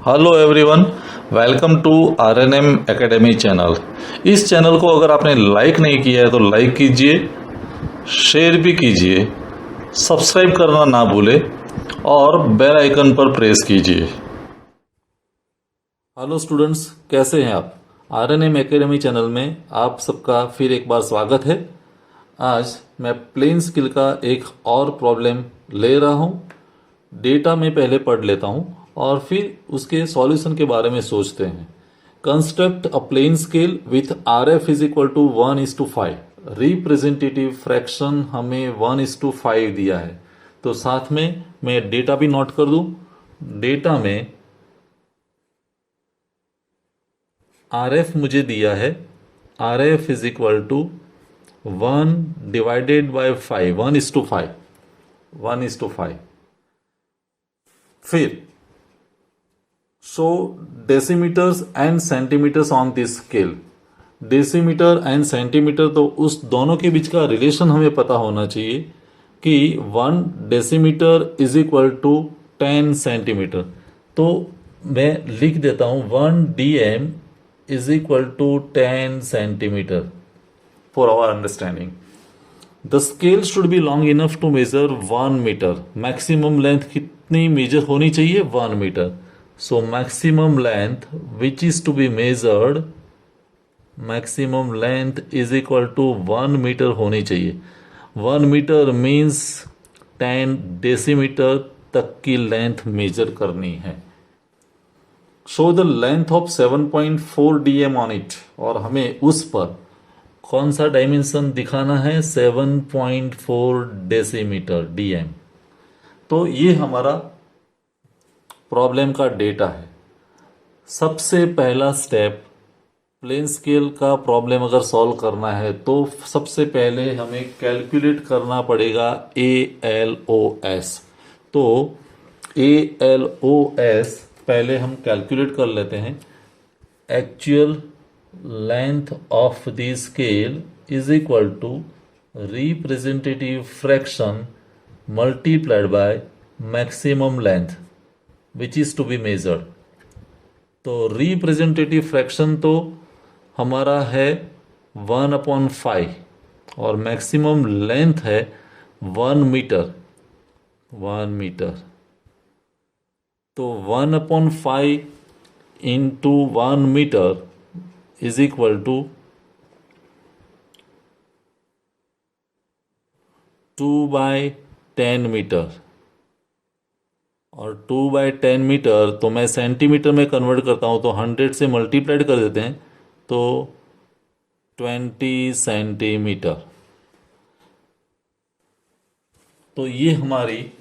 Hello everyone, welcome to RNM academy channel. इस channel को अगर आपने लाइक नहीं किया है तो लाइक कीजिए, शेयर भी कीजिए, सब्सक्राइब करना ना भूलें और बेल आइकन पर प्रेस कीजिए। हेलो स्टूडेंट्स, कैसे हैं आप? आरएनएम एकेडमी चैनल में आप सबका फिर एक बार स्वागत है। आज मैं प्लेन स्किल का एक और प्रॉब्लम ले रहा हूँ। डेटा में पहले पढ़ लेता हूँ और फिर उसके सॉल्यूशन के बारे में सोचते हैं। Construct a plain scale with R F is equal to 1:5। Representative fraction हमें 1:5 दिया है, तो साथ में मैं डेटा भी नोट कर दूं। डेटा में आर एफ मुझे दिया है, R F is equal to 1/5, 1:5। फिर show decimetres and centimetres on this scale. Decimetre and centimetre, तो उस दोनों के बीच का रिलेशन हमें पता होना चाहिए कि 1 decimetre is equal to 10 centimetre. तो मैं लिख देता हूं 1 DM is equal to 10 centimetre for our understanding. The scale should be long enough to measure 1 metre. Maximum length कितनी मेजर होनी चाहिए? 1 metre. So maximum length which is to be measured, maximum length is equal to 1 metre होनी चाहिए। 1 metre means 10 decimetre तक की length major करनी है। Show the length of 7.4 DM on it, और हमें उस पर कौन सा डायमेंशन दिखाना है? 7.4 डेसीमीटर DM। तो ये हमारा प्रॉब्लम का डेटा है। सबसे पहला स्टेप, प्लेन स्केल का प्रॉब्लम अगर सॉल्व करना है तो सबसे पहले हमें कैलकुलेट करना पड़ेगा ALOS। तो ALOS पहले हम कैलकुलेट कर लेते हैं। Actual length of the scale is equal to representative fraction multiplied by maximum length which is to be measured. तो रिप्रेजेंटेटिव फ्रैक्शन तो हमारा है 1/5 और मैक्सिमम लेंथ है 1 मीटर। 1 मीटर तो 1/5 into 1 metre is equal to 2/10 metre. और 2/10 metre तो मैं सेंटीमीटर में कन्वर्ट करता हूं, तो 100 से मल्टीप्लाइड कर देते हैं तो 20 सेंटीमीटर। तो ये हमारी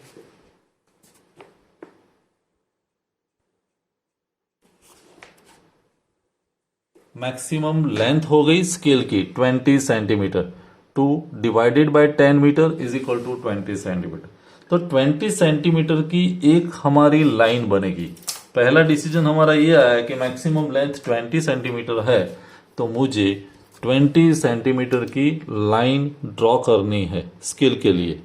मैक्सिमम लेंथ हो गई स्केल की 20 centimetre. 2 divided by 10 metre is equal to 20 centimetre. तो 20 सेंटीमीटर की एक हमारी लाइन बनेगी। पहला डिसीजन हमारा ये आया कि मैक्सिमम लेंथ 20 सेंटीमीटर है, तो मुझे 20 सेंटीमीटर की लाइन ड्रॉ करनी है स्केल के लिए।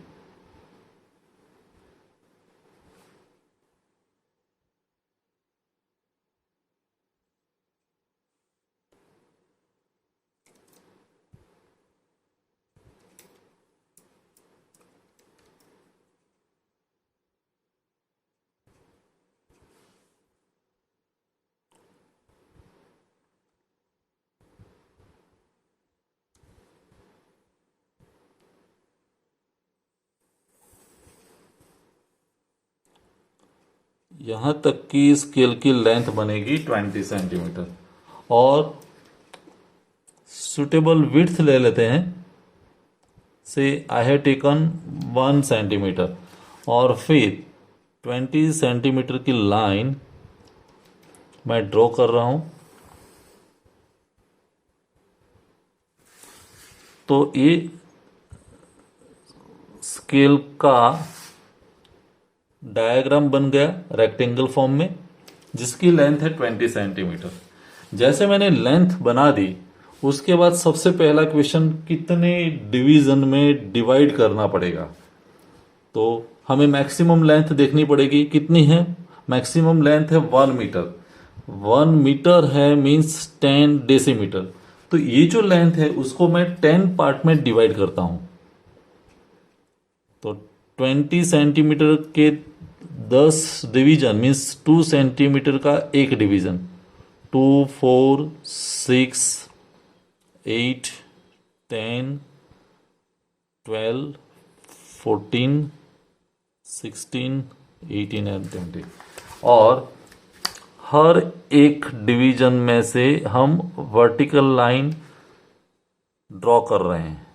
यहां तक की स्केल की लेंथ बनेगी 20 सेंटीमीटर और सुटेबल विड्थ ले लेते हैं। से आई हैव टेकन 1 सेंटीमीटर और फिर 20 सेंटीमीटर की लाइन मैं ड्रॉ कर रहा हूं। तो ये स्केल का डायग्राम बन गया रेक्टेंगल फॉर्म में, जिसकी लेंथ है 20 सेंटीमीटर। जैसे मैंने लेंथ बना दी, उसके बाद सबसे पहला क्वेश्चन, कितने डिवीजन में डिवाइड करना पड़ेगा। तो हमें मैक्सिमम लेंथ देखनी पड़ेगी, कितनी है? मैक्सिमम लेंथ है 1 मीटर, 1 मीटर है मीन्स 10 डेसीमीटर। तो ये जो लेंथ है उसको मैं 10 पार्ट में डिवाइड करता हूं। तो 20 सेंटीमीटर के 10 डिवीजन मीन्स 2 सेंटीमीटर का एक डिवीजन, 2, 4, 6, 8, 10, 12, 14, 16, 18 एंड 20। और हर एक डिवीजन में से हम वर्टिकल लाइन ड्रॉ कर रहे हैं।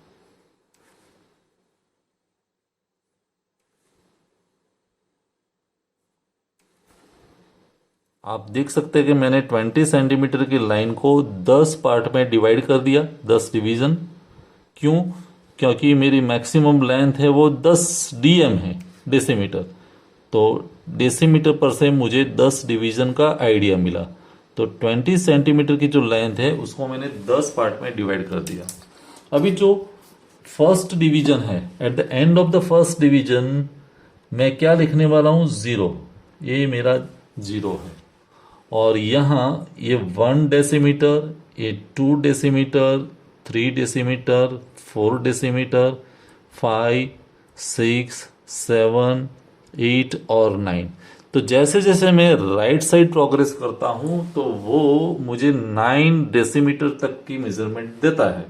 आप देख सकते हैं कि मैंने 20 सेंटीमीटर की लाइन को 10 पार्ट में डिवाइड कर दिया, 10 डिवीजन। क्यों? क्योंकि मेरी मैक्सिमम लेंथ है वो 10 डीएम है, डेसीमीटर। तो डेसीमीटर पर से मुझे 10 डिवीजन का आइडिया मिला। तो 20 सेंटीमीटर की जो लेंथ है उसको मैंने 10 पार्ट में डिवाइड कर दिया। अभी जो फर्स्ट डिवीजन है, at the end of the first division मैं क्या लिखने वाला हूं? 0। ये मेरा 0 है। और यहाँ ये 1 डेसीमीटर, ये 2 डेसीमीटर, 3 डेसीमीटर, 4 डेसीमीटर, 5, 6, 7, 8 और 9। तो जैसे जैसे मैं राइट साइड प्रोग्रेस करता हूं तो वो मुझे 9 डेसीमीटर तक की मेजरमेंट देता है।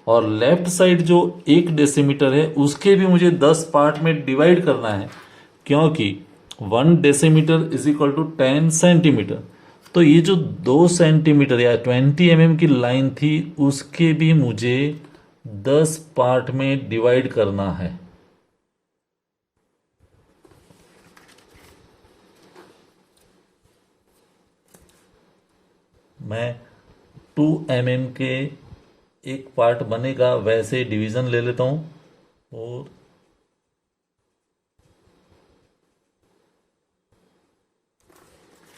और लेफ्ट साइड जो 1 डेसीमीटर है उसके भी मुझे 10 पार्ट में डिवाइड करना है, क्योंकि 1 decimetre is equal to 10 centimetre. तो ये जो 2 सेंटीमीटर या 20 mm की लाइन थी उसके भी मुझे 10 पार्ट में डिवाइड करना है। मैं 2 mm के एक पार्ट बनेगा वैसे डिवीजन ले लेता हूं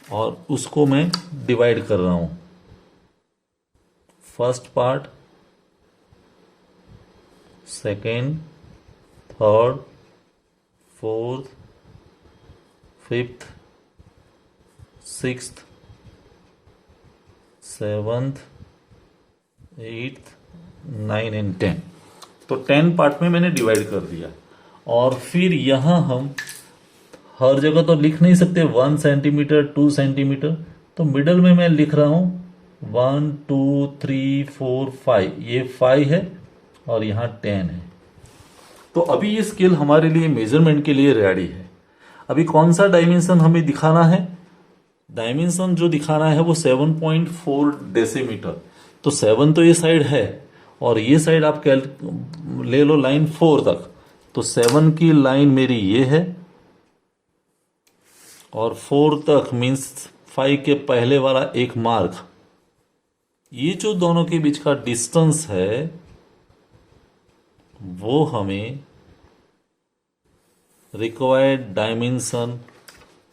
और उसको मैं डिवाइड कर रहा हूं। First part, second, third, fourth, fifth, sixth, seventh, eighth, 9 and 10। तो 10 पार्ट में मैंने डिवाइड कर दिया। और फिर यहां हम हर जगह तो लिख नहीं सकते 1 सेंटीमीटर, 2 सेंटीमीटर। तो मिडल में मैं लिख रहा हूं 1, 2, 3, 4, 5। ये 5 है और यहां 10 है। तो अभी ये स्केल हमारे लिए मेजरमेंट के लिए रेडी है। अभी कौन सा डायमेंशन हमें दिखाना है? डायमेंशन जो दिखाना है वो 7.4 डेसीमीटर। तो 7 तो ये साइड है और ये साइड आप ले लो लाइन 4 तक। तो 7 की लाइन मेरी ये है और 4 तक मीन्स 5 के पहले वाला एक मार्क। ये जो दोनों के बीच का डिस्टेंस है वो हमें रिक्वायर्ड डायमेंशन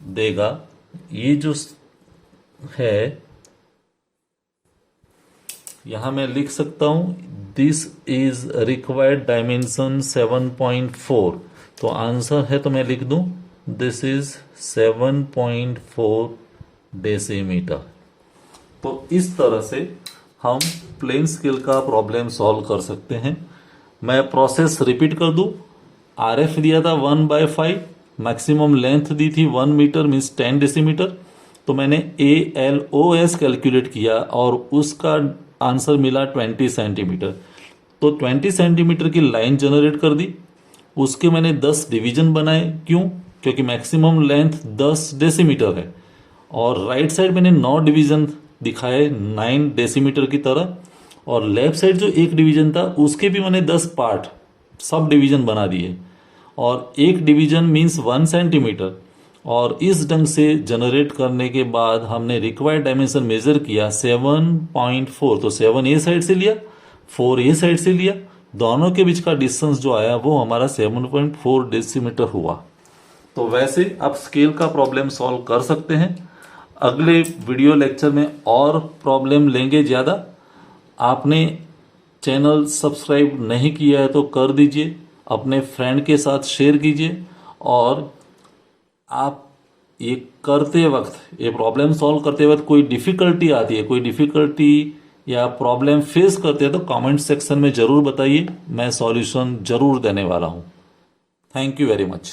देगा। ये जो है यहां मैं लिख सकता हूं दिस इज रिक्वायर्ड डायमेंशन 7.4। तो आंसर है तो मैं लिख दूं दिस इज 7.4 डेसीमीटर। तो इस तरह से हम प्लेन स्केल का प्रॉब्लम सॉल्व कर सकते हैं। मैं प्रोसेस रिपीट कर दूं। आरएफ दिया था 1/5, मैक्सिमम लेंथ दी थी 1 मीटर मीन्स 10 डेसीमीटर। तो मैंने ALOS कैलकुलेट किया और उसका आंसर मिला 20 सेंटीमीटर। तो 20 सेंटीमीटर की लाइन जनरेट कर दी। उसके मैंने 10 डिवीजन बनाए। क्यों? क्योंकि मैक्सिमम लेंथ 10 डेसीमीटर है। और राइट साइड मैंने 9 डिवीजन दिखाए 9 डेसीमीटर की तरह। और लेफ्ट साइड जो एक डिवीजन था उसके भी मैंने 10 पार्ट सब डिवीजन बना दिए। और एक डिवीजन मीन्स 1 सेंटीमीटर। और इस ढंग से जनरेट करने के बाद हमने रिक्वायर्ड डायमेंशन मेजर किया 7.4। तो 7 ए साइड से लिया, 4 ए साइड से लिया। दोनों के बीच का डिस्टेंस जो आया वो हमारा 7.4 डेसीमीटर हुआ। तो वैसे आप स्केल का प्रॉब्लम सॉल्व कर सकते हैं। अगले वीडियो लेक्चर में और प्रॉब्लम लेंगे ज़्यादा। आपने चैनल सब्सक्राइब नहीं किया है तो कर दीजिए, अपने फ्रेंड के साथ शेयर कीजिए। और आप ये करते वक्त, ये प्रॉब्लम सॉल्व करते वक्त कोई डिफिकल्टी आती है, कोई डिफिकल्टी या प्रॉब्लम फेस करते हैं तो कमेंट सेक्शन में जरूर बताइए, मैं सॉल्यूशन जरूर देने वाला हूं। Thank you very much.